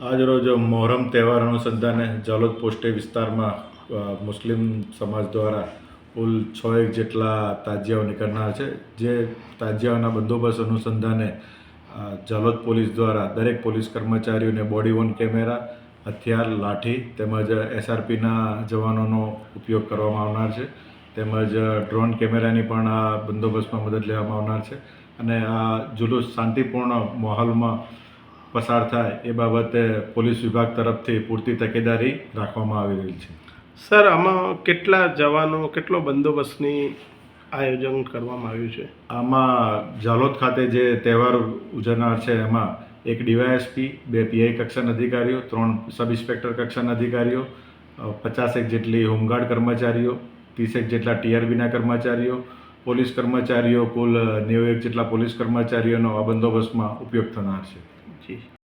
આજરોજ મોહરમ તહેવાર અનુસંધાને જાલોદ પોસ્ટે વિસ્તારમાં મુસ્લિમ સમાજ દ્વારા કુલ 6 જેટલા તાજિયાઓ નીકળનાર છે. જે તાજિયાઓના બંદોબસ્ત અનુસંધાને જાલોદ પોલીસ દ્વારા દરેક પોલીસ કર્મચારીઓને બોડી વોર્ન કેમેરા, હથિયાર, લાઠી તેમજ SRPના જવાનોનો ઉપયોગ કરવામાં આવનાર છે. તેમજ ડ્રોન કેમેરાની પણ આ બંદોબસ્તમાં મદદ લેવામાં આવનાર છે અને આ જુલુસ શાંતિપૂર્ણ માહોલમાં પસાર થાય એ બાબતે પોલીસ વિભાગ તરફથી પૂરતી તકેદારી રાખવામાં આવી રહી છે. સર, આમાં કેટલા જવાનો, કેટલો બંદોબસ્તની આયોજન કરવામાં આવ્યું છે? આમાં જાલોદ ખાતે જે તહેવાર ઉજવનાર છે એમાં એક DYSP, 2 PI કક્ષાના અધિકારીઓ, 3 સબ ઇન્સ્પેક્ટર કક્ષાના અધિકારીઓ, 50 જેટલી હોમગાર્ડ કર્મચારીઓ, 30 જેટલા TRBના કર્મચારીઓ, પોલીસ કર્મચારીઓ, કુલ 91 જેટલા પોલીસ કર્મચારીઓનો આ બંદોબસ્તમાં ઉપયોગ થનાર છે. જી.